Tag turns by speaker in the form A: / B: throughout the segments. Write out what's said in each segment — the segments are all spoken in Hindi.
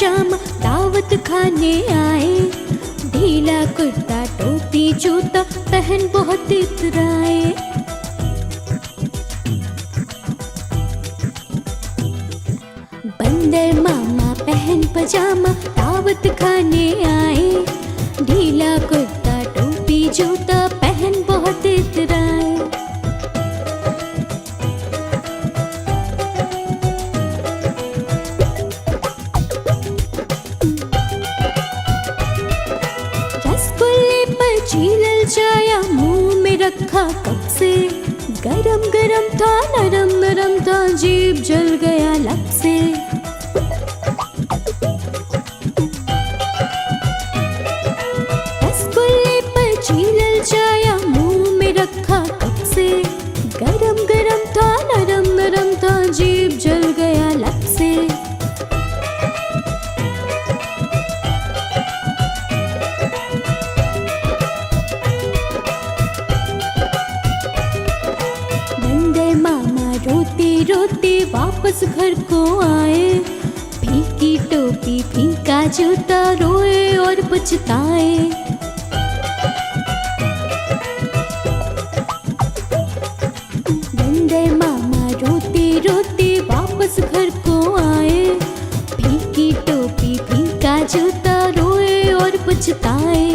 A: पजामा दावत खाने आए। ढीला कुर्ता टोपी जूता पहन बहुत इतराए। बंदर मामा पहन पजामा दावत खाने आए। ढीला कुर्ता टोपी जूता पहन बहुत इतराए। रसगुल्ले पर छीलल जाया मुंह में रखा कब से। गरम गरम था नरम नरम था जीभ जल गया लब से। रसगुल्ले पर छीलल जाया मुंह में रखा कब से। गरम गरम था नरम नरम था जीभ जल गया लब से। बंदर मामा रोते रोते वापस घर को आए। फीकी टोपी फीका जूता रोए और पछताए। बंदर मामा रोते रोते वापस घर को आए। फीकी टोपी फीका जूता रोए और पछताए।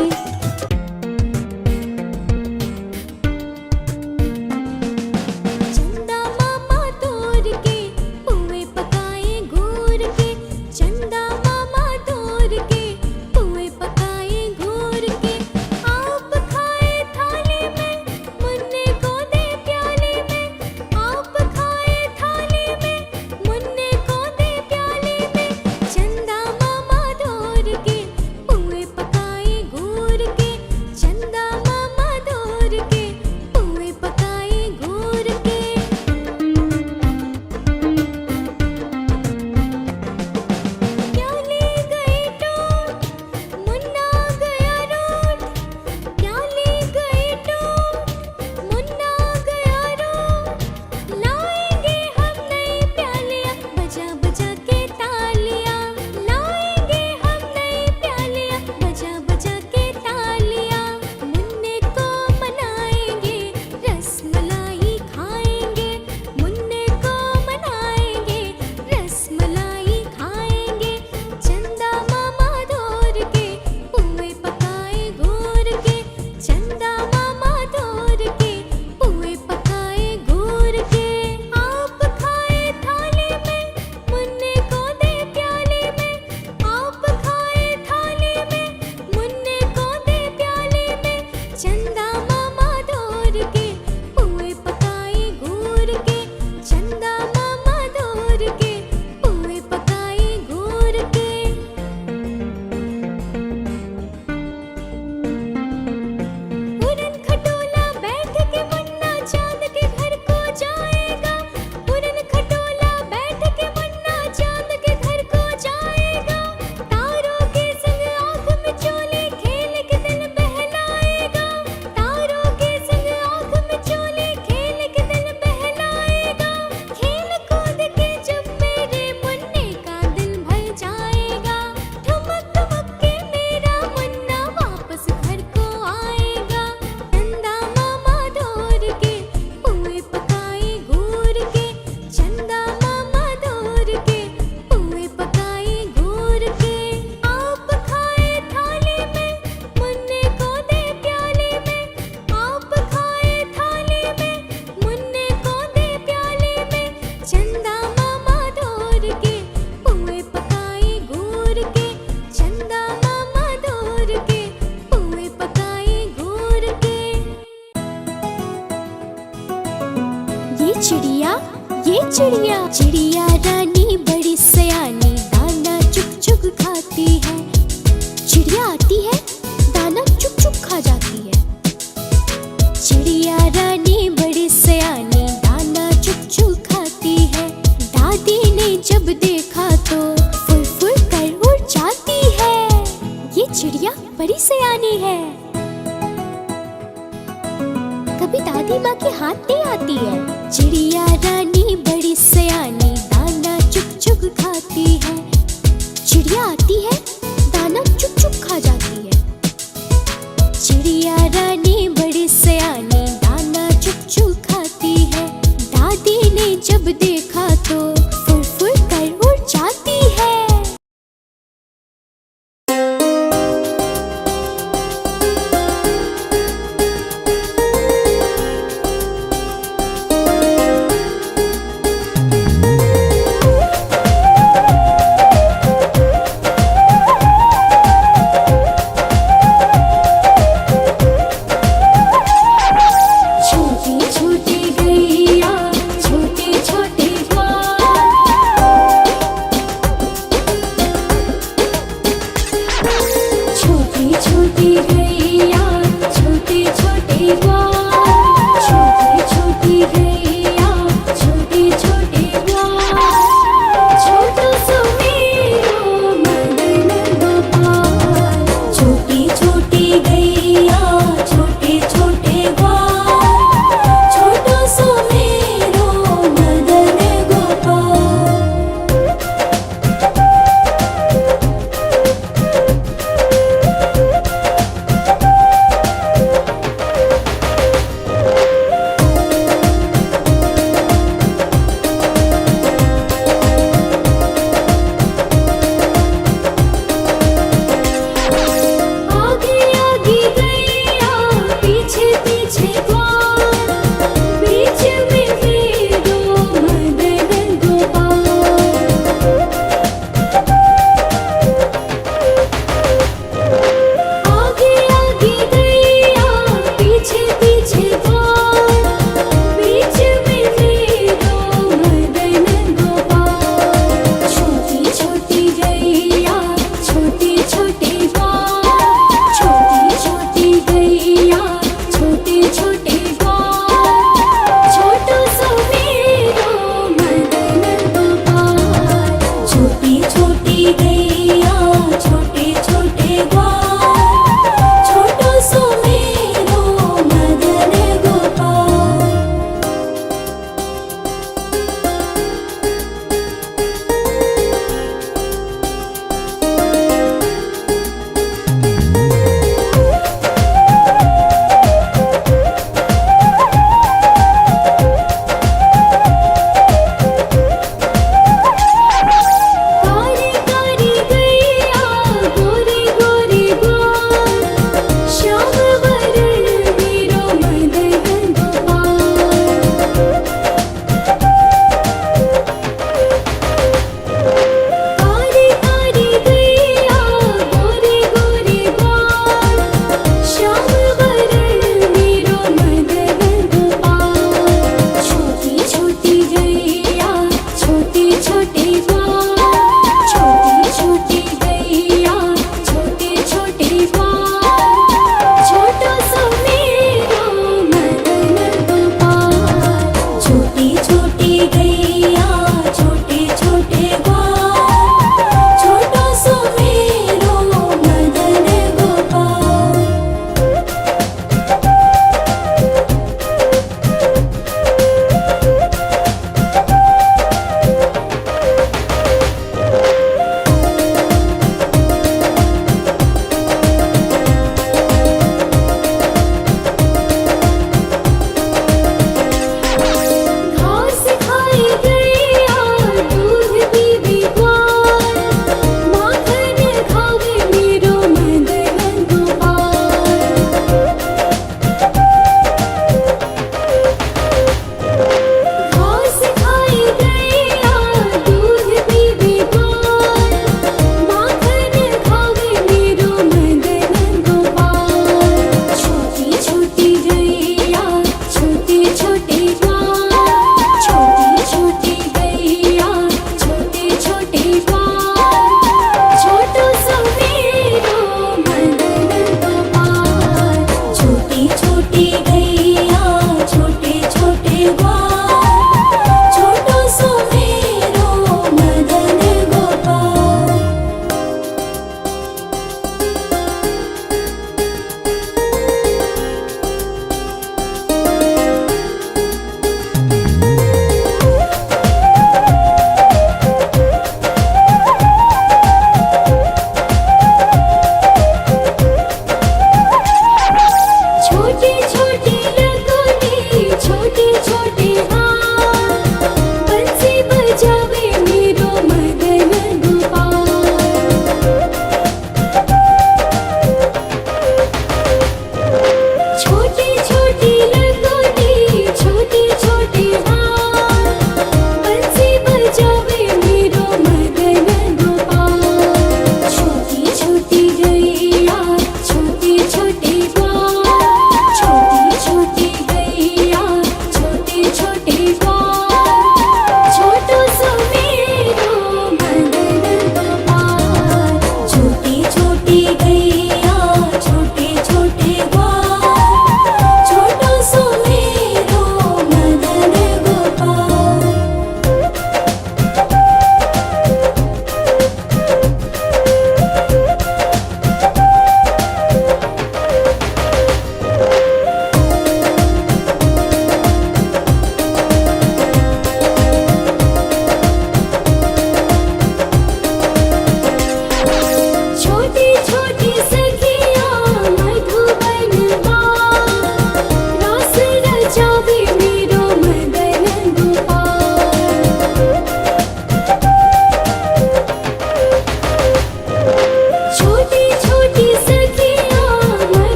A: चिड़िया चिड़िया रानी बड़ी सयानी दाना चुग चुग खाती है। चिड़िया आती है दाना चुग चुग खा जाती है। चिड़िया रानी बड़ी सयानी दाना चुग चुग खाती है। दादी ने जब देखा तो फुर फुर कर उड़ जाती है। ये चिड़िया बड़ी सयानी है। कभी दादी माँ के हाथ नहीं आती है। चिड़िया रानी बड़ी सयानी दाना चुग चुग खाती है। चिड़िया आती है, दाना चुग चुग खा जाती है। चिड़िया रानी बड़ी सयानी, दाना चुग चुग खाती है। दादी ने जब देखा तो फुर फुर कर उड़ जाती है।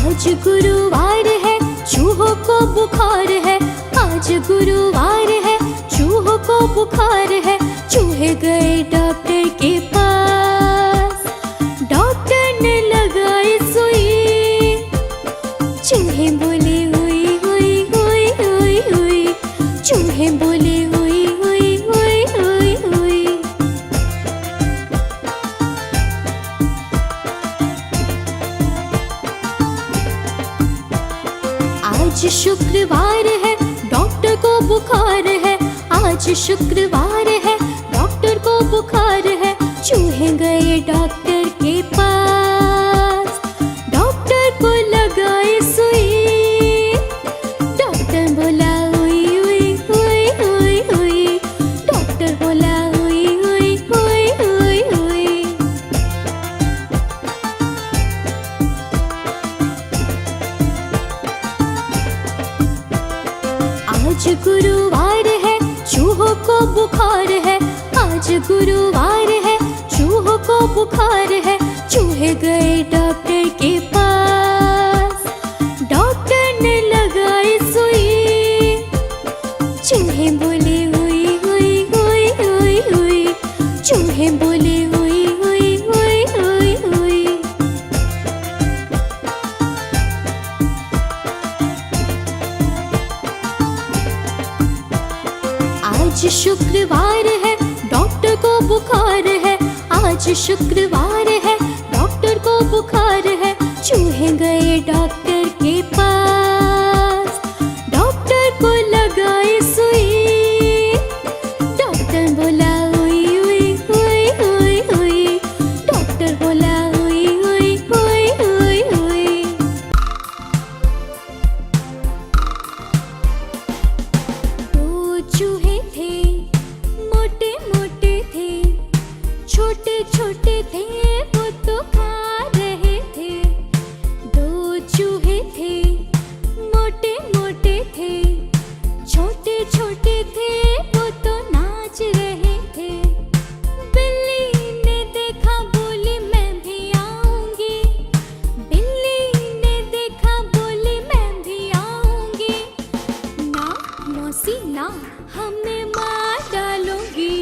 A: आज गुरुवार है, चूहों को बुखार है। आज गुरुवार है, चूहों को बुखार है। चूहे गए डॉक्टर के पास, डॉक्टर ने लगाई सुई। चूहे बोले हुई हुई हुई हुई हुई, चूहे बोले हुई हुई हुई हुई हुई। आज शुक्रवार है, डॉक्टर को बुखार है। आज शुक्रवार है, डॉक्टर को बुखार है। चूहे गए डॉक्टर के पास, डॉक्टर को लगाई सुई। डॉक्टर बोला हुई हुई हुई हुई हुई, डॉक्टर बोला हुई हुई हुई हुई हुई। आज गुरुवार है, चूहों को बुखार है। आज गुरुवार है, चूहों को बुखार है। चूहे गए डॉक्टर के पास, डॉक्टर ने लगाई सुई। चूहे बोले हुई हुई हुई हुई हुई, चूहे बोले हुई हुई हुई हुई हुई। आज शुक्रवार है, डॉक्टर को बुखार है। आज शुक्रवार है, डॉक्टर को बुखार है। चूहे गए डॉक्टर के पास, डॉक्टर को लगाई सुई। डॉक्टर बोला हुई हुई हुई हुई हुई, डॉक्टर बोला हुई हुई हुई हुई हुई। दो चूहे थे, मोटे मोटे थे, छोटे छोटे थे, वो तो खा रहे थे। दो चूहे थे, मोटे मोटे थे, छोटे छोटे थे, वो तो नाच रहे थे। बिल्ली ने देखा, बोली मैं भी आऊंगी। बिल्ली ने देखा, बोली मैं भी आऊंगी। ना मौसी ना, हमें मार डालोगी,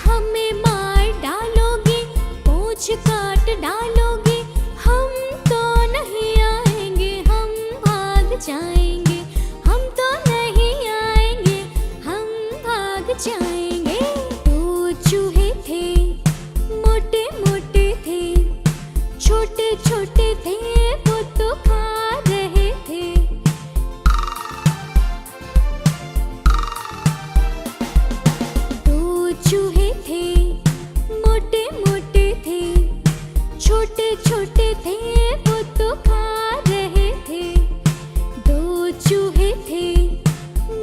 A: हमें मार डालोगी, पूंछ काट डालोगी। हम तो नहीं आएंगे, हम भाग जाएंगे। हम तो नहीं आएंगे, हम भाग जाएंगे। दो चूहे थे, मोटे मोटे थे, छोटे छोटे थे, वो तो खा रहे थे। दो चूहे थे, मोटे मोटे थे, छोटे छोटे थे, वो तो खा रहे थे। दो चूहे थे,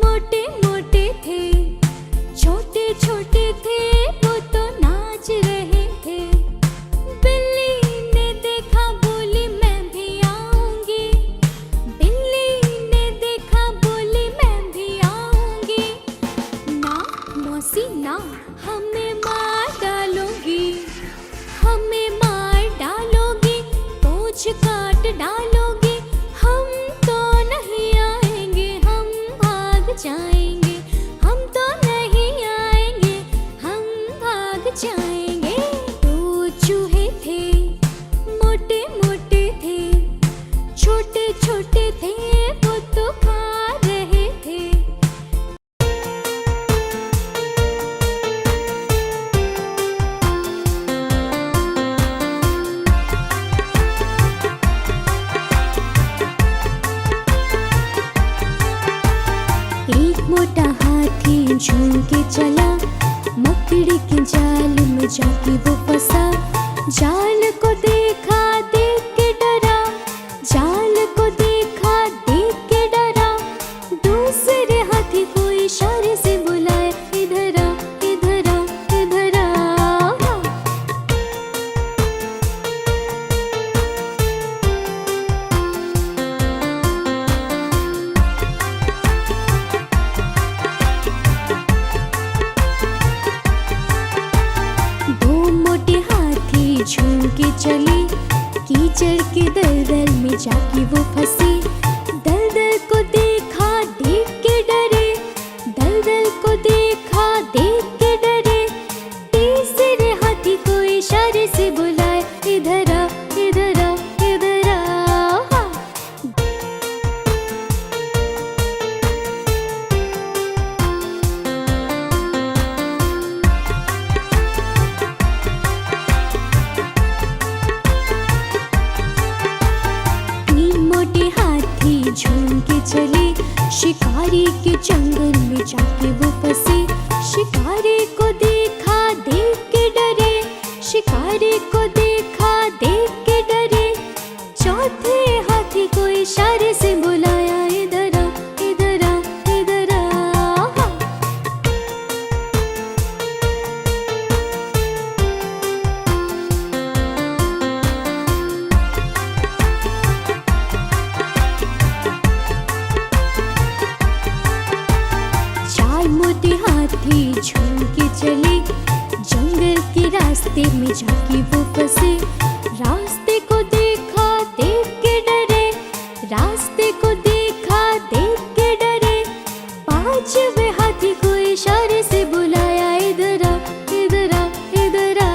A: मोटे मोटे थे, छोटे छोटे थे, वो तो नाच रहे थे। बिल्ली ने देखा, बोली मैं भी आऊंगी। बिल्ली ने देखा, बोली मैं भी आऊंगी। ना मौसी ना, हमें मार डालोगी, हमें मार डालोगी, पूंछ काट डालोगी। हम तो नहीं आएंगे, हम भाग जाएंगे। हम तो नहीं आएंगे, हम भाग जाएंगे। दो चूहे थे, मोटे मोटे थे, छोटे छोटे थे, वो तो खा रहे थे। एक मोटा हाथी झूम के चला, मकड़ी के जाल में जाके वो फंसा। जाल को देखा, देख के डरा, जाल को देखा, देख के डरा। दूसरे हाथी को इशारे से बुलाए, इधर आ, इधर आ, इधर आ। दो मोटे हाथी झूम के चले, कीचड़ के दलदल में में जाके वो फंसे। दलदल को देखा देख के डरे, दलदल को देखा देख के डरे। तीसरे हाथी को इशारे से बुलाए, इधर आ इधर आ इधर आ। झूम के चले, शिकारी के जंगल में जाके वो फंसे। शिकारी को देखा देख के डरे, शिकारी को देखा देख के डरे। चौथे हाथी को इशारे से बुलाया, इधर आ इधर आ इधर आ। मोटे हाथी झूम के चले, जंगल के रास्ते में जाके वो फंसे। रास्ते को देखा देख के डरे, रास्ते को देखा देख के डरे। पांचवे हाथी को इशारे से बुलाया, इधर आ इधर आ इधर आ।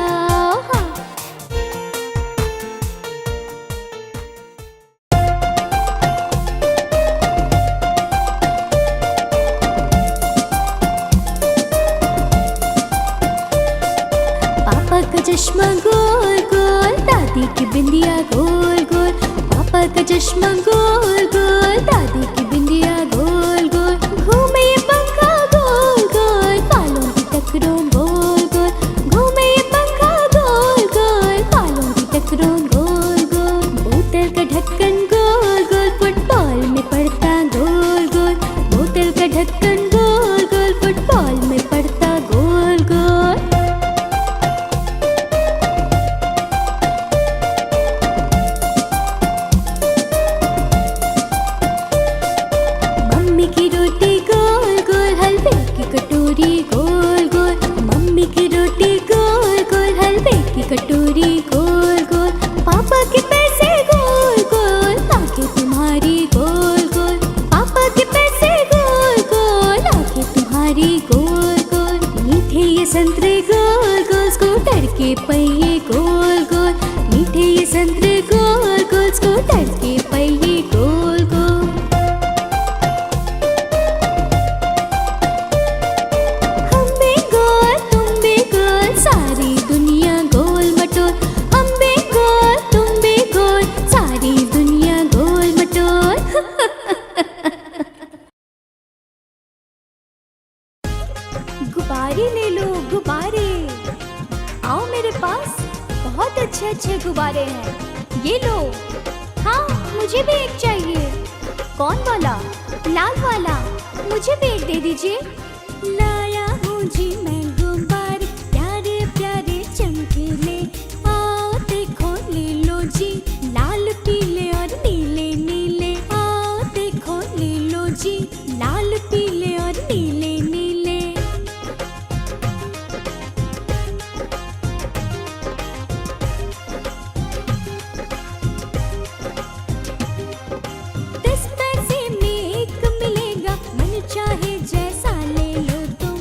A: पापा का चश्मा गोल गोल, दादी की बिंदिया गोल गोल। पापा का चश्मा गोल गोल, दादी की बिंदिया गोल गोल। घूमे ये पंखा गोल गोल, बालों की टकरों गोल गोल। घूमे ये पंखा गोल गोल, बालों की टकरों गोल गोल। बोतल का ढक्कन गोल गोल, फुटबॉल में पड़ता गोल गोल। बोतल का ढक्कन गोल गोल, फुटबॉल में पड़ता गोल गोल। मम्मी की रोटी गोल गोल, हलवे की कटोरी गोल गोल। मम्मी की रोटी गोल गोल, हलवे की कटोरी गोल गोल। पापा के पैसे गोल गोल, आंखें तुम्हारी गोल गोल। पापा के पैसे गोल गोल, आंखें तुम्हारी गोल गोल। मीठे ये संतरे गोल गोल, स्कूटर के पहिए गोल गोल। मीठे ये संतरे गोल गोल, स्कूटर के पहिए गोल गोल। हम भी गोल तुम भी गोल, सारी दुनिया गोल मटोल। हम भी गोल तुम भी गोल, सारी दुनिया गोल मटोल। गुब्बारे ले लो गुब्बारे, आओ मेरे पास बहुत अच्छे अच्छे गुब्बारे हैं। ये लो। हाँ मुझे भी एक चाहिए। कौन वाला? लाल वाला। मुझे भी एक दे दीजिए। लाया हूँ जी मैं गुब्बारे, प्यारे प्यारे चमकीले। आओ देखो ले लो जी, लाल पीले और नीले नीले। आओ देखो ले लो जी, लाल पीले और नीले नीले। दस पैसे में एक मिलेगा, मन चाहे जैसा ले लो तुम।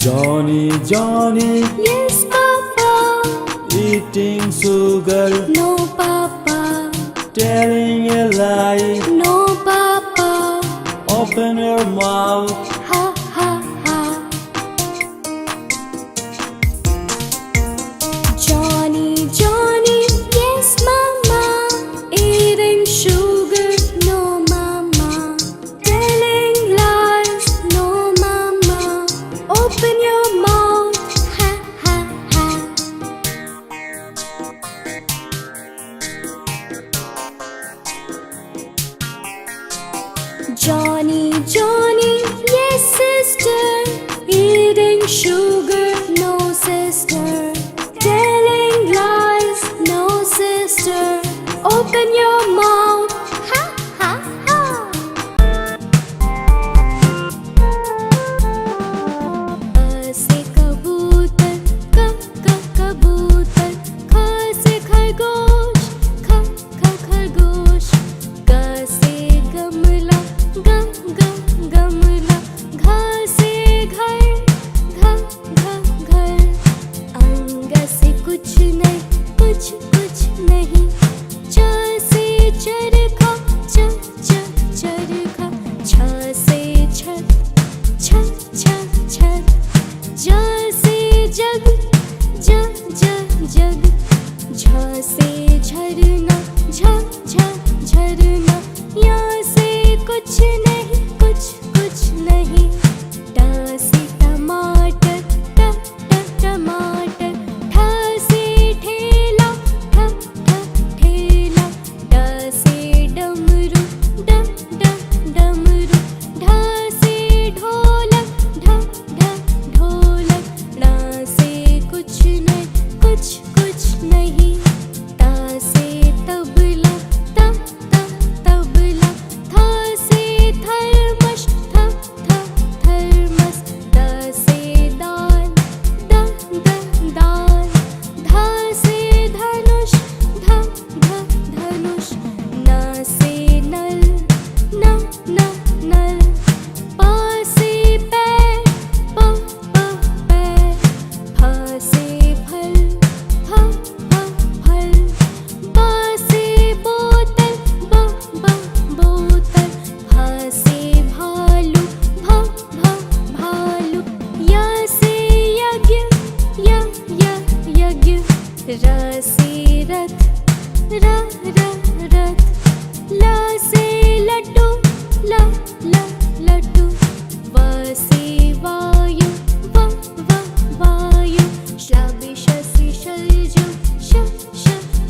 B: Johnny, Johnny,
A: Yes, Papa.
B: eating sugar,
A: No, Papa.
B: telling a lie.
A: No, Papa.
B: Open your mouth.
A: Ha, ha, ha. Johnny, Johnny, yes, Mama. Eating sugar, no, Mama. Telling lies, no, Mama. Open your mouth, ha, ha, ha. Johnny, Johnny, yes, sister. Eating sugar, no, sister. Telling lies, no, sister. Open your mouth, ha, ha, ha. से कबूतर, कबूतर. ख से खरगोश, खरगोश. ग से गमला, गमला. घ से घर, घर. अंग से कुछ नहीं, कुछ नहीं. च से चरखा, चरखा. छ से छत, छत. ज से जग, जग. झ से झरना, झरना. या से कुछ नहीं, कुछ नहीं. ट से टमाटर, टमाटर. ठ से ठेला, ठेला. ड से डमरू, डमरू. ढ से ढोलक, ढोलक. ण से कुछ नहीं, कुछ नहीं. त से तबला, तबला. थ से थर्मस, थर्मस. द से दाल, दाल. ध से धनुष, धनुष. न से नल, नल. प से पैर, पैर. फ से फल, फल. ब से बोतल, बोतल. भ से भालू, भालू. य से यज्ञ, यज्ञ. र से रथ, रथ. ल से लड्डू, लड्डू. व से वायु, वायु. श्लाबि शसि शलजम,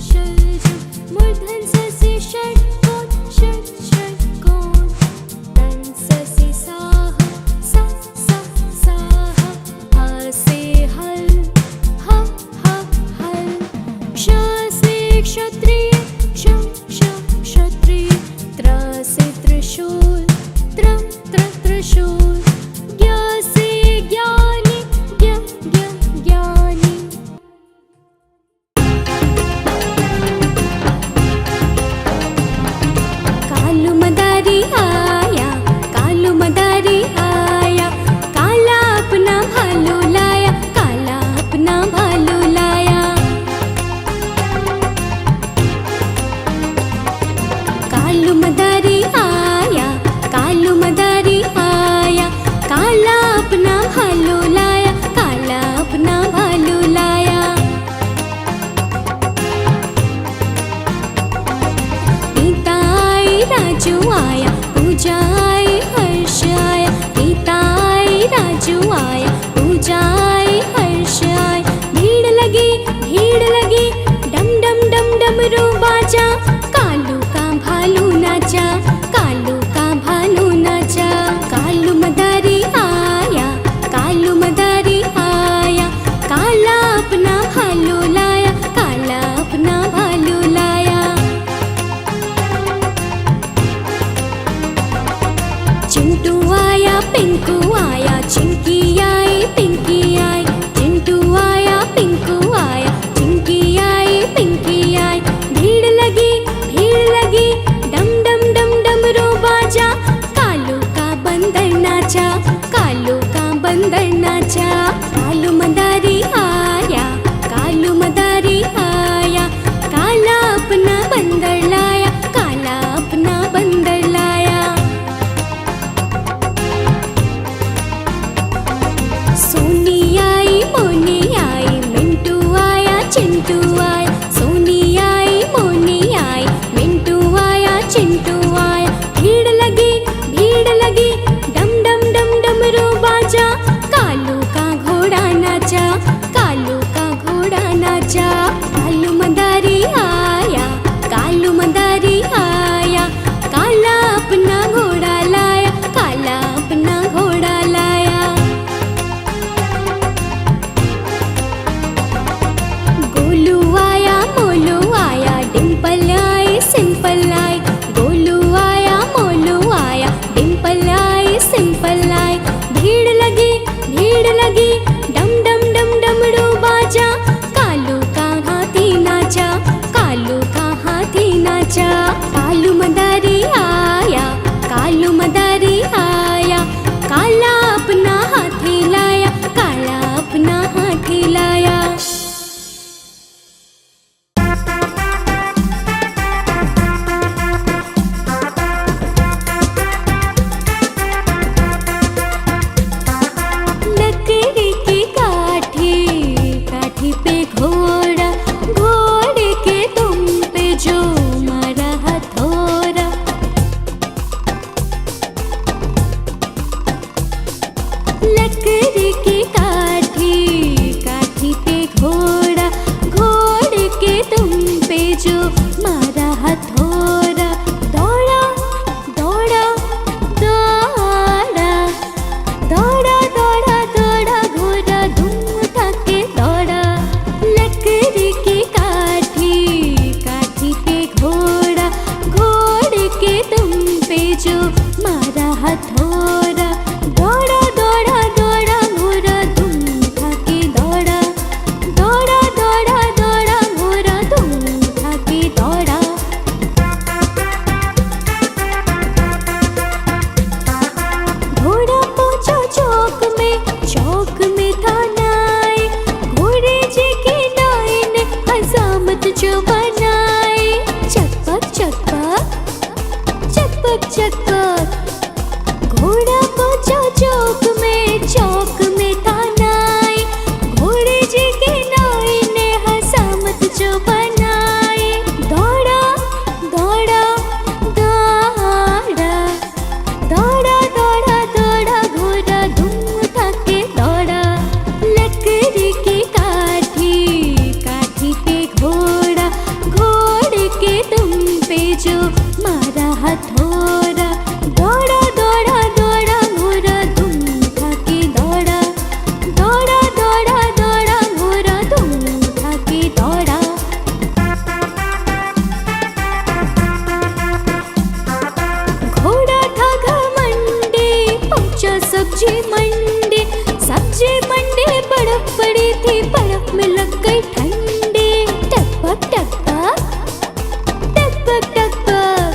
A: शलजम. मूर्धन ससि षट्कोण, षट्कोण. तन् ससि साह, साह. ह से हल, हल. क्ष से क्षत्रिय, क्षत्रिय. त्र से त्रिशूल, त्रिशूल. ज्ञ से ज्ञानी, ज्ञानी. कालू मदारी आया, काला अपना भालू लाया, काला अपना भालू लाया. कालू मदारी आया, काला अपना भालू लाया, काला अपना भालू लाया. पिता आई, राजू आया, पूजा आई, हर्ष आया. पिता आई, राजू आया, पूजा आई, हर्ष आया. भीड़ लगी, डम डम डम डमरू बाजा. कालू का भालू नाचा, कालू का भालू नाचा. कालू मदारी आया, काला अपना भालू लाया, काला अपना भालू लाया. चिंटू आया, पिंकू आया, चिंकी आई, पिंकी आई. चिंटू आया, पिंकू आया, चिंकी आई, पिंकी आई. भीड़ लगी, डम डम डम डमरू बाजा. कालू का बंदर नाचा, कालू का बंदर नाचा. नाचा। कालू मदारी आया, कालू मदारी आया, काला अपना बंदर लाया, काला अपना बंदर लाया। सोनी आई, मोनी आई, मिंटू आया, चिंटू आया। सोनी आई, मोनी आई, मिंटू आया, चिंटू आया। भीड़ लगी, डम डम डम डमरू बाजा। कालू का घोड़ा नाचा, कालू का घोड़ा नाचा। कालू मदारी आया, कालू मदारी आया, काला अपना घोड़ा लाया, काला अपना घोड़ा लाया। गोलू आया, मोलू आया, डिम्पल आई, सिंपल आई। गोलू आया, मोलू आया, डिम्पल आई, सिंपल आई। भीड़ लगी, डम डम डम डमरू बाजा। कालू का हाथी नाचा, कालू का हाथी नाचा। कालू मदारी आया, कालू मदारी आया, काला अपना हाथी लाया, काला अपना हाथी लाया। लकड़ी की काठी, काठी पे घोड़ा, घोड़े के तुम पे जो मारा हथौड़ा। लकड़ी की काठी, काठी पे घोड़ा, घोड़े के तुम पे जो मारा हथौड़ा। दौड़ा दौड़ा दौड़ा, दौड़ा दौड़ा दौड़ा, घोड़ा धूम उठा के दौड़ा। लकड़ी की काठी, काठी पे घोड़ा, घोड़े के तुम पे जो मारा हथौड़ा। दौड़ा दौड़ा दौड़ा, घोड़ा धूम उठा के दौड़ा। दौड़ा दौड़ा दौड़ा, घोड़ा धूम उठा के दौड़ा। घोड़ा पहुंचा चौक में था नाई। घोड़े जी की नाई ने हजामत जो बनाई। चकपक चकपक, चकपक चकपक। घोड़ा पहुंचा चौक में था नाई। घोड़े जी की नाई ने हजामत जो बनाई। दौड़ा दौड़ा दौड़ा, दौड़ा दौड़ा दौड़ा, घोड़ा धूम उठा के दौड़ा। लकड़ी की काठी, काठी पे घोड़ा, घोड़े के तुम पे जो मारा हथौड़ा। दौड़ा दौड़ा दौड़ा, घोड़ा धूम उठा के दौड़ा। दौड़ा दौड़ा दौड़ा, घोड़ा धूम उठा के दौड़ा। घोड़ा था घमंडी, पहुंचा सब्जी मंडी। सब्जी मंडी बर्फ पड़ी थी, बर्फ में लग गई ठंडी। टकपक टकपक, टकपक टकपक।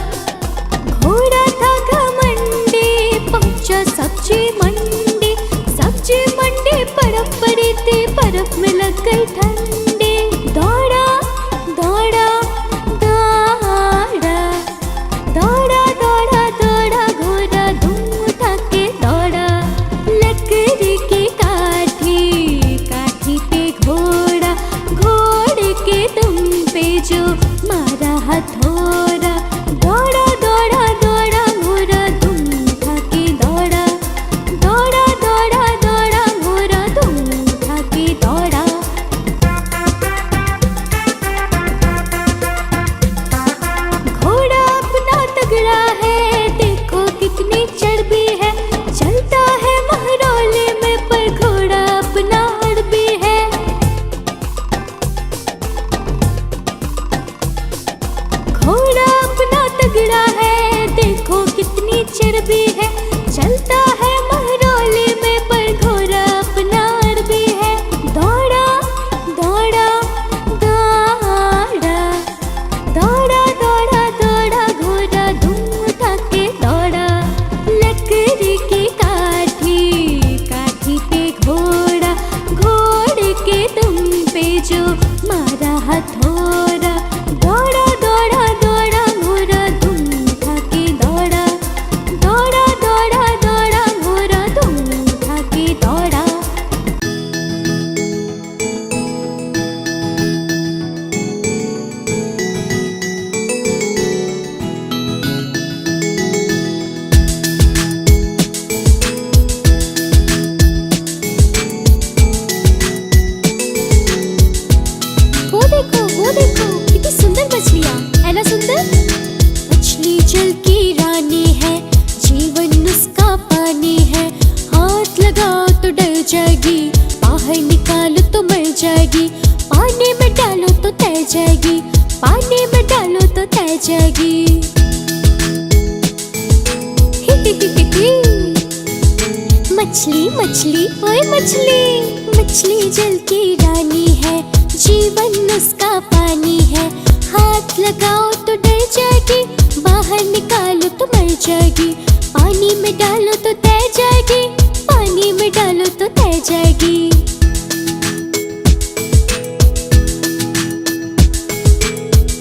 A: घोड़ा था घमंडी, पहुंचा सब्जी मंडी। सब्जी मंडी बर्फ पड़ी थी, बर्फ में लग गई ठंडी। दौड़ा दौड़ा दौड़ा, दौड़ा दौड़ा दौड़ा, घोड़ा धूम उठा के दौड़ा। लकड़ी की काठी, काठी पे घोड़ा, घोड़े के तुम पे जो मारा हथौड़ा। दौड़ा दौड़ा दौड़ा, घोड़ा धूम उठा के दौड़ा। दौड़ा दौड़ा दौड़ा, घोड़ा धूम उठा के दौड़ा। घोड़ा अपना तगड़ा है, देखो कितनी चर्बी है। चलता है महरौले में, पर घोड़ा अपना हड़बी है। घोड़ा अपना तगड़ा है, देखो कितनी चर्बी है। चलता है महरौले में, पर घोड़ा अपना हड़बी है। दौड़ा दौड़ा दौड़ा, दौड़ा दौड़ा दौड़ा, घोड़ा धूम उठा के दौड़ा। लकड़ी की काठी, काठी पे घोड़ा, जागी। मछली मछली ओए मछली, मछली जल की रानी है, जीवन उसका पानी है। हाथ लगाओ तो डर जाएगी, बाहर निकालो तो मर जाएगी। पानी में डालो तो तैर जाएगी, पानी में डालो तो तैर जाएगी।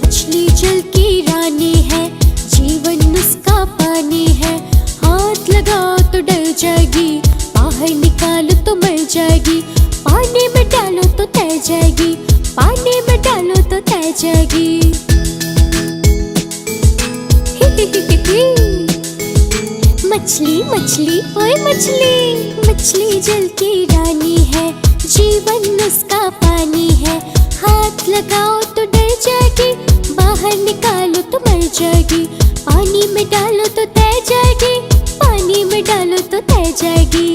A: मछली जल की रानी है, जीवन उसका पानी है। हाथ लगाओ तो डर जाएगी, बाहर निकालो तो मर जाएगी। पानी में डालो तो तैर जाएगी, पानी में डालो तो तैर जाएगी। मछली मछली ओए मछली, मछली जल की रानी है, जीवन उसका पानी है। हाथ लगाओ तो डर जाएगी, बाहर निकालो तो मर जाएगी। पानी में डालो तो तैर जाएगी, पानी में डालो तो तैर जाएगी।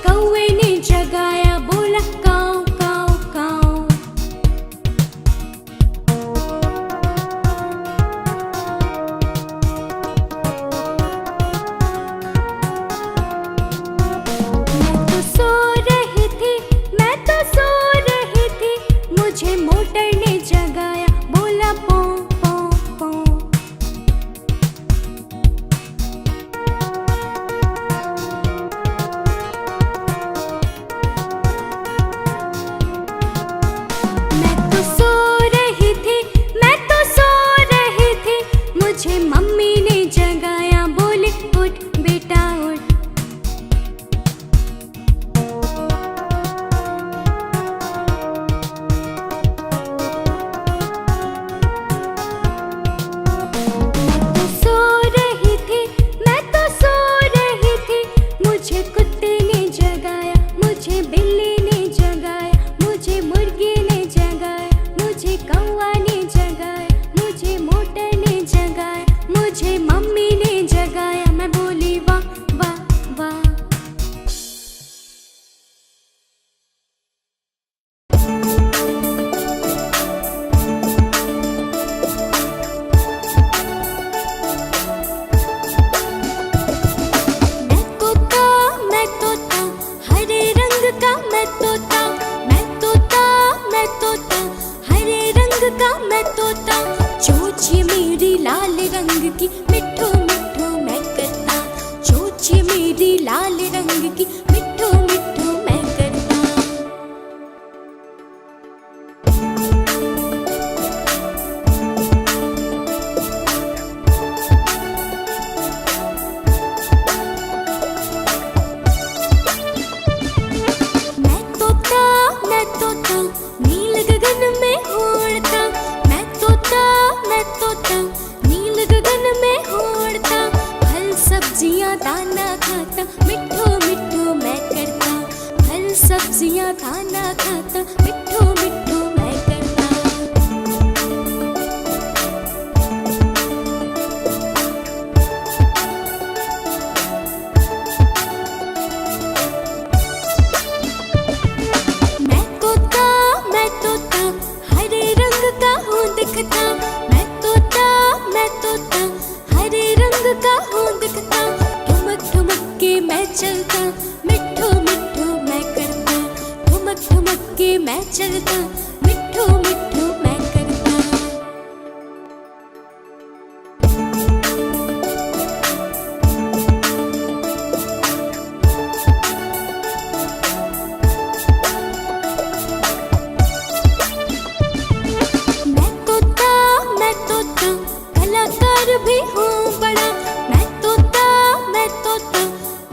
A: कौवे ने जगाया, बोला काऊ काऊ काऊ। मैं तो सो रही थी, मैं तो सो रही थी, मुझे मोटर ने जगाया, बोला पौ पौ पौ। मुझे मम्मी ने जगाया, बोले उठ बेटा उठ। मैं तो सो रही थी, मैं तो सो रही थी, मुझे कुत्ते ने जगाया, मुझे बिल्ली ने जगाया, मुझे मुर्गी ने जगाया, मुझे कौवा ने जगाया, मुझे मोटर ने जगाया, मुझे मम्मी ने जगाया। मैं बोली वाह वाह वाह। मैं तोता हरे रंग का, मैं तोता, मैं तोता, मैं तोता हरे रंग का, मैं तोता। चोंच मेरी लाल रंग की, मिठो मिठो मैं करता। चोंच मेरी लाल रंग की, मिठो मिठो मैं करता। मैं तोता नील गगन में उड़ता। मैं तोता नील गगन में उड़ता। फल सब्जियां दाना खाता, मिठो मिठो मैं करता। फल सब्जियां दाना खाता, मिठो मिठो मैं करता। मैं तोता हरे रंग का हूँ दिखता। मैं तोता चलता, मिट्ठू मिट्ठू मैं करता, ठुमक ठुमक के मैं चलता, मिट्ठू मिट्ठू मैं करता। मैं तोता कलाकार भी हूँ बड़ा, मैं तोता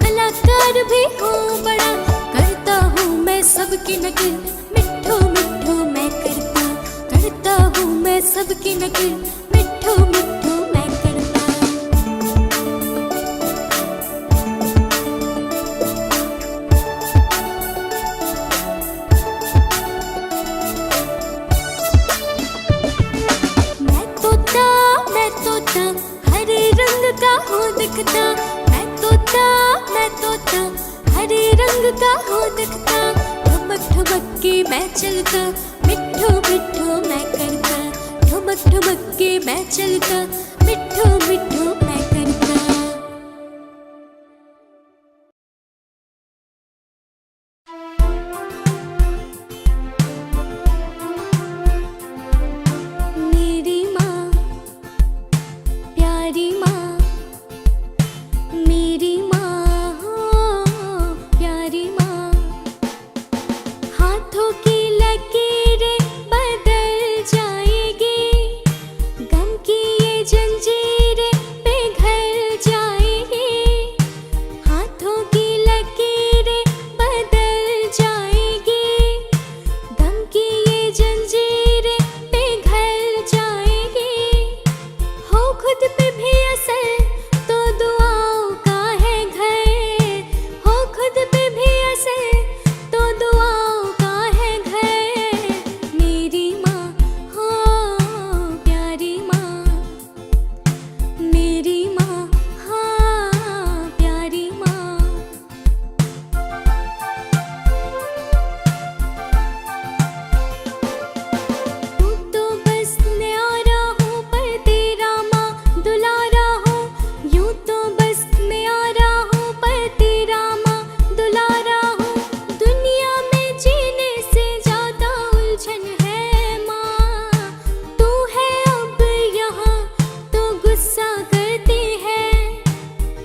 A: कलाकार भी हूँ बड़ा, करता हूँ मैं सबकी नकल, मिट्ठू मिट्ठू मैं करता, करता हूँ मैं सबकी नकल, मिट्ठू मिट्ठू मैं करता। मैं तोता हरे रंग का हूँ दिखता, मैं तोता हरे रंग का हूँ दिखता, ठुमक ठुमक के मैं चलता, मिट्ठू मिट्ठू मैं करता, ठुमक ठुमक के मैं चलता, मिट्ठू मिट्ठू मैं करता। मेरी माँ प्यारी माँ, मेरी माँ हो प्यारी माँ, हाथों की लकीरें बदल जाएगी, गम की ये जंजीरें पिघल जाएगी, हाथों की लकीरें बदल जाएगी, गम की ये जंजीरें पिघल जाएगी, हो खुद पे भी असर तो दुआओं का है घर, हो खुद पे भी असर तो दुआओं का है घर। मेरी माँ हो प्यारी माँ, मेरी माँ हाँ प्यारी माँ। तू तो बस न्यारा हूँ पर तेरा माँ दुलारा हूँ, यूं तो बस न्यारा हूँ पर तेरा माँ दुलारा हूँ, दुनिया में जीने से ज्यादा उलझन है माँ, तू है अब यहाँ तो गुस्सा करती है,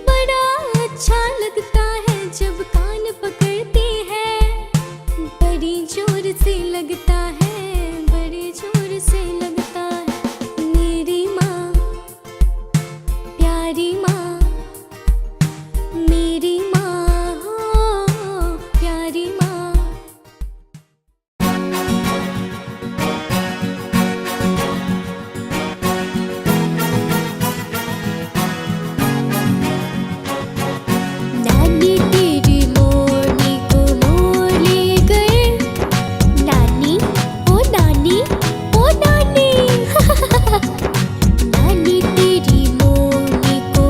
A: बड़ा अच्छा लगता है जब कान पकड़ती है, बड़ी जोर से लगता है, बड़ी जोर से लगता है। मेरी माँ प्यारी माँ, मेरी माँ हो प्यारी माँ। नानी तेरी मोरनी को मोर ले गए, नानी ओ नानी ओ नानी नानी तेरी मोरनी को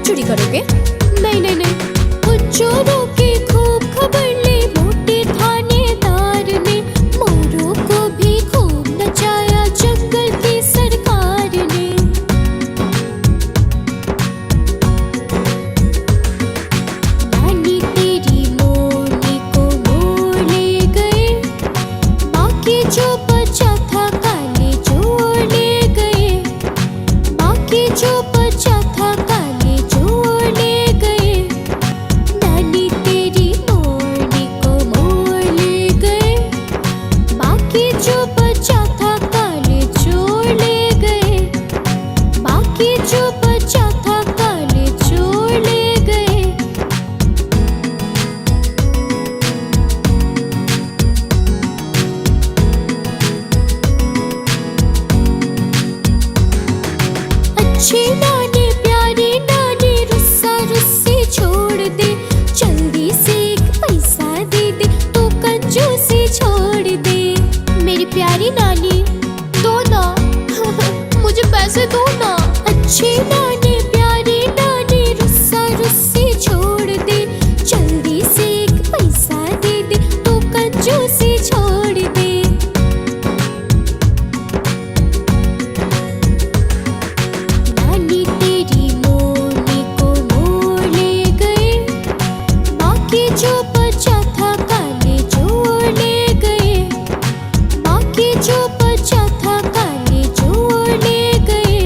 A: चोरी करोगे? नहीं नहीं नहीं। उन चोरों की खूब खबर ली मोटे थानेदार ने, मोरों को भी खूब नचाया जंगल की सरकार ने। नानी तेरी मोरनी को मोर ले गए, बाकी जो बचा था काले चोर ले गए, बाकी जो बचा था काले चोर ले गए। नानी तेरी मोरनी को मोर ले गए, बाकी जो बचा था काले चोर ले गए, बाकी जो बचा था काले चोर ले गए। अच्छी नानी प्यारी नानी रुस्सा रुस्सी छोड़ दे, जल्दी से एक पैसा दे दे तो कंजूसी छोड़ दे। मेरी प्यारी नानी दो ना मुझे पैसे दो ना। अच्छी नानी प्यारी नानी रुस्सा रुस्सी छोड़ दे, जल्दी से एक पैसा दे दे तो कंजूसी छोड़ दे। नानी तेरी मोरनी को मोर ले गए, बाकी जो बचा था काले चोर ले गए, बाकी जो बचा था काले चोर ले गए।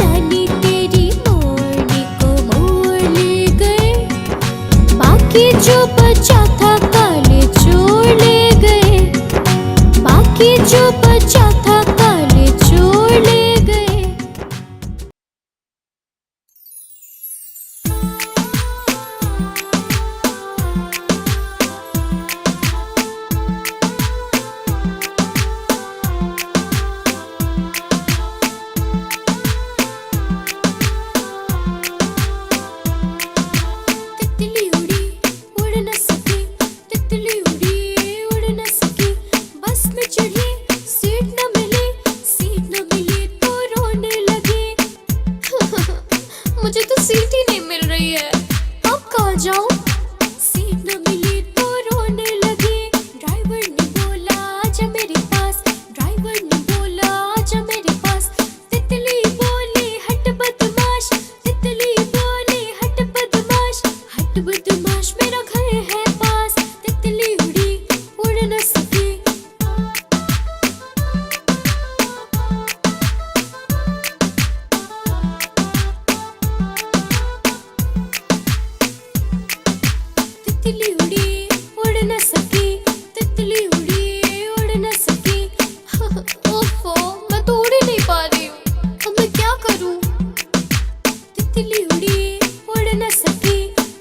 A: नानी तेरी मोरनी को मोर ले गए, बाकी जो बचा था काले चोर ले गए, बाकी जो बचा था काले चोर ले गए। तितली उड़ी उड़ न सकी, तितली उड़ी उड़ न सकी, बस में चढ़ी सीट न मिली, सीट न मिली तो रोने लगी मुझे तो सीट ही नहीं मिल रही है, अब कहाँ जाऊँ? सीट न मिली तो रोने लगी। ड्राइवर ने बोला आजा मेरे पास, ड्राइवर ने बोला आजा मेरे पास। तितली बोली हट बदमाश, तितली बोली हट बदमाश, हट बदमाश मेरा घर है पास। तितली उड़ी उड़ न सकी। तितली उड़ी उड़ न सकी, तितली उड़ी उड़ न सकी ओफो मैं तो उड़ ही नहीं पा रही हूँ, अब मैं क्या करूँ? तितली उड़ी उड़ न सकी,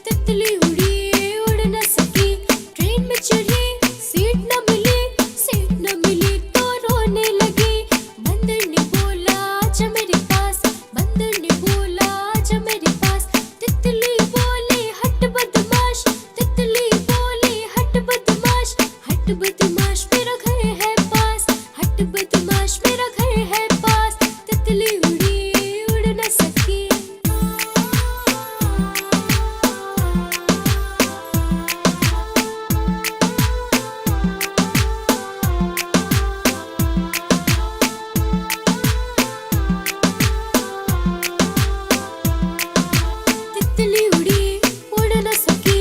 A: तितली उड़ी उड़ न सकी। ट्रेन में चढ़ी सीट न मिली, सीट न मिली तो रोने लगी। बंदर ने बोला आजा मेरे पास, बंदर ने बोला आजा मेरे पास। तितली बोली हट बदमाश, तितली बोली हट बदमाश, हट बदमाश मेरा घर है पास, हट बदमाश मेरा घर है पास। तितली उड़ी उड़ न सकी। तितली उड़ी उड़ न सकी,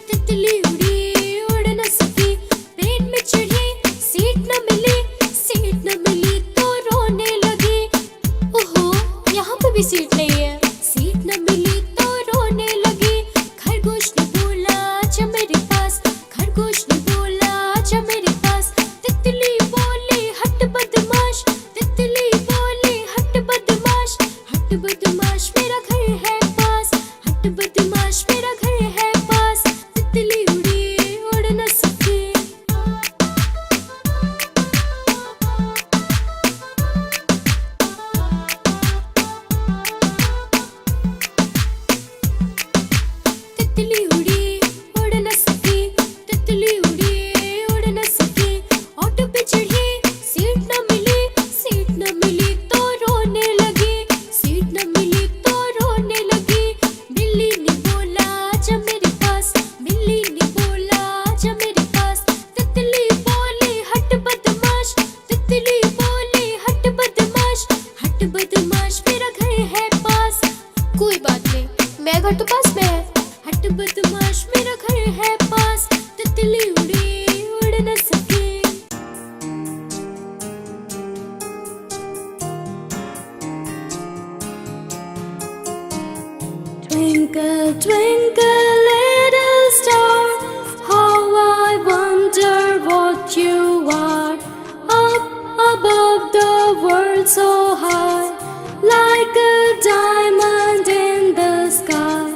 A: तितली उड़ी उड़ न सकी। ट्रेन में चढ़ी सीट न मिली, सीट न मिली तो रोने लगी। ओहो यहाँ पे भी सीट नहीं है, सीट न मिली तो रोने लगी। खरगोश ने बोला आजा मेरे पास, खरगोश ने बोला आजा मेरे पास। तितली बोली हट बदमाश, तितली बोली हट बदमाश, हट बदमाश मेरा घर है पास, हट बदमाश मेरा घर है पास। तितली उड़ी उड़ न सकी। तितली उड़ी उड़ न सकी, तितली उड़ी उड़ न सकी। ऑटो पे चढ़ी सीट न मिली, सीट न मिली तो रोने लगी, सीट न मिली तो घर तो पास में है। हट बदमाश मेरा घर है पास, तितली उड़ी उड़ न सके। Twinkle, twinkle, little star, how I wonder what you are. Up above the world so high, like a diamond in the sky.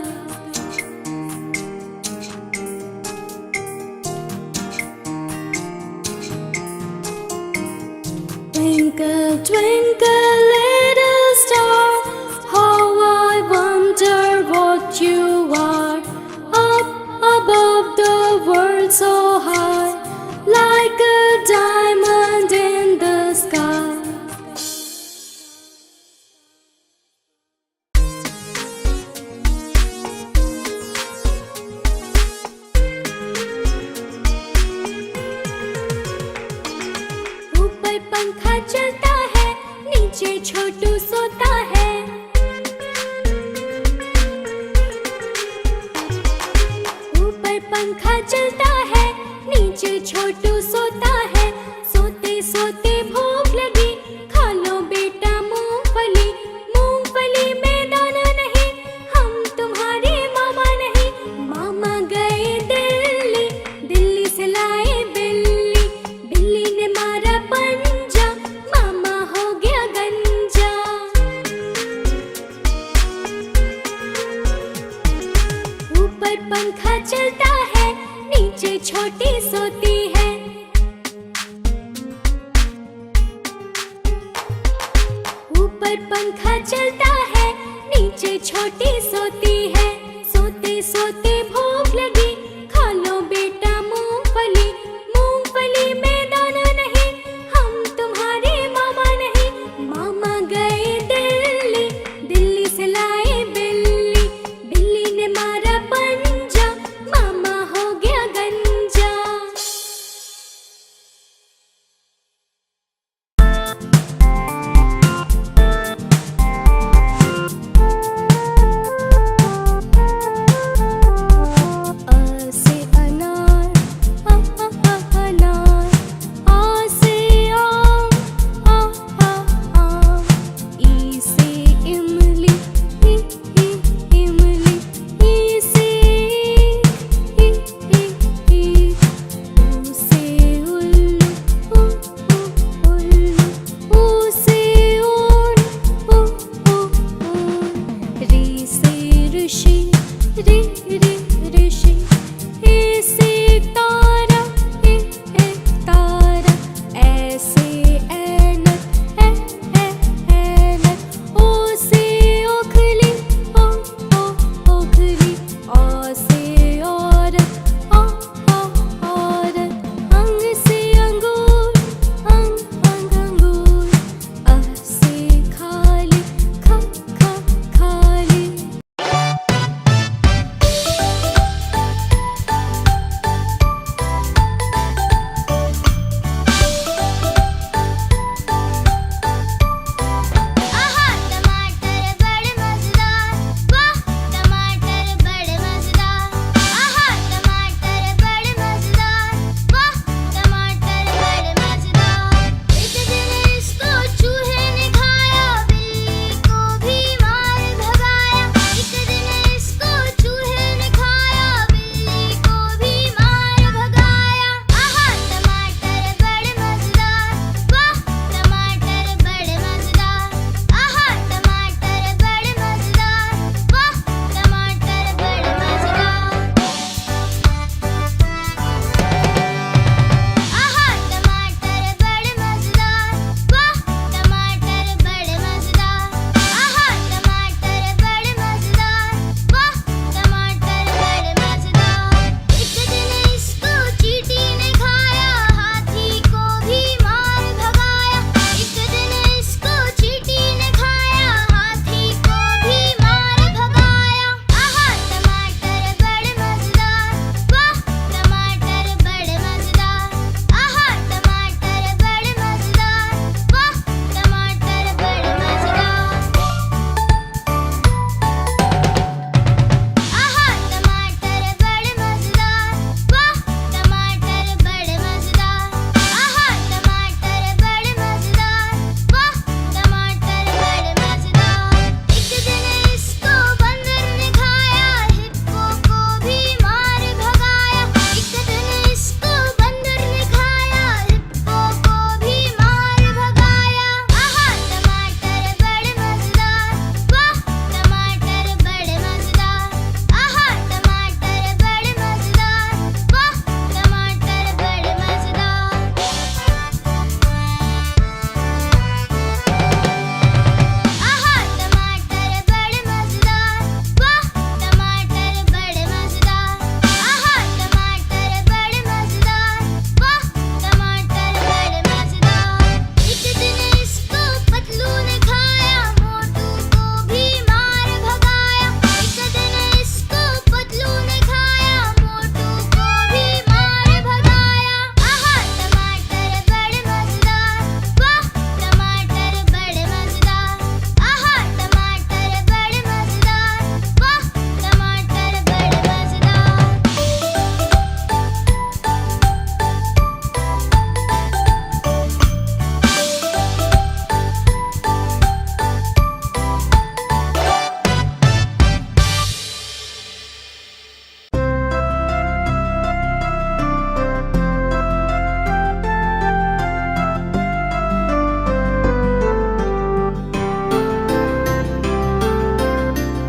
A: Twinkle, twinkle, little star, how I wonder what you are. Up above the world so high, like a diamond in the sky. ऊपर पंखा चलता है, नीचे छोटू सोता है। ऊपर पंखा चलता है, नीचे छोटू सोता है। सोते सोते भूख लगी, खा लो बेटा मूंगफली। मूंगफली में दाना नहीं, हम तुम्हारे मामा नहीं। मामा गए दिल्ली, दिल्ली से लाए बिल्ली। बिल्ली ने मारा पंजा, मामा हो गया गंजा। ऊपर पंखा चलता है, नीचे छोटी सोती है। ऊपर पंखा चलता है, नीचे छोटी सोती है। सोते सोते भूख लगी, खा लो बेटा मूंगफली। मूंगफली में दाना नहीं, हम तुम्हारे मामा नहीं। मामा गए दिल्ली, दिल्ली से लाए बिल्ली। बिल्ली ने मारा पंजा, मामा हो गया गंजा।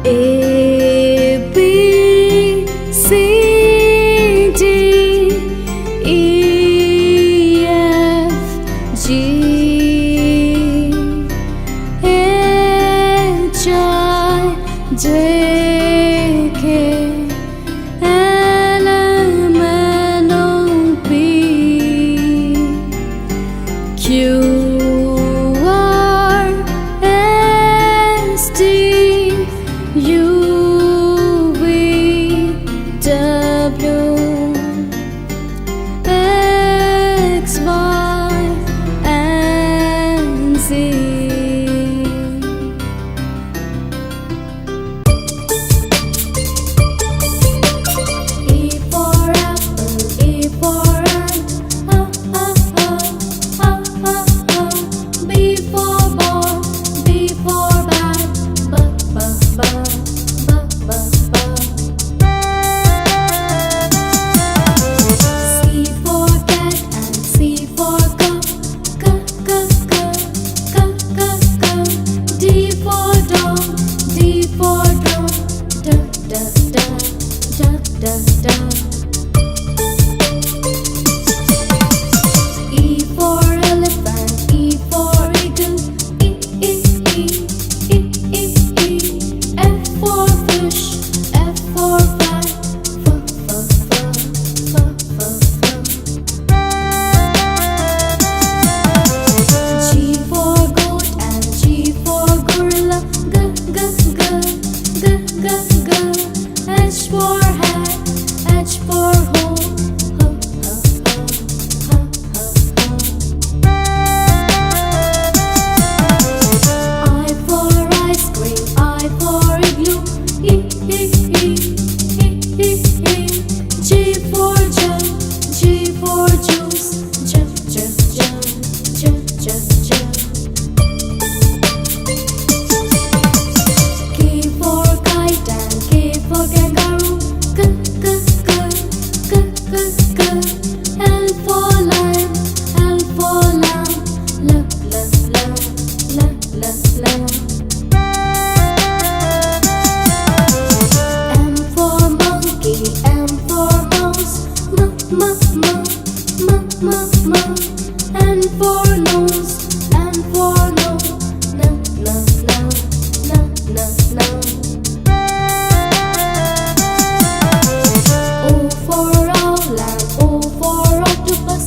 A: A B C D E F G H I J K L M N O P Q R S T U V W X Y and Z. E for apple, E for ant, B for ball, B for bat, C for cat and C for cup, D for dog, D for drum, E for elephant, E for eagle, F for fish, F for fat, G for goat and G for gorilla, H for hat, H for hole, I for ice cream, I for igloo, J for jug, J for juice, K for kite and K for kangaroo, L for lion, L for lamb, M for monkey, M for mouse, N for nose, N for no, O for owl and O for octopus,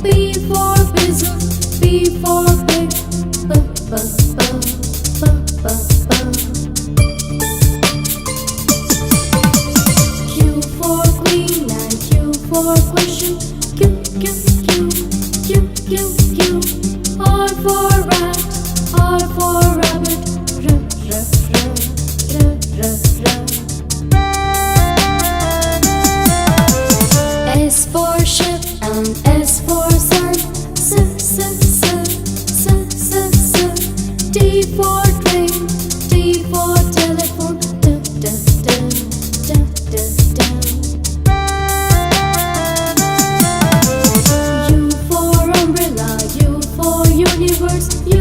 A: P for pigeon, P for pig, Q for queen and Q for question, Q, R for rat, R for rabbit, S for ship and S for sun, T for train, T for telephone, U for umbrella, U for universe, U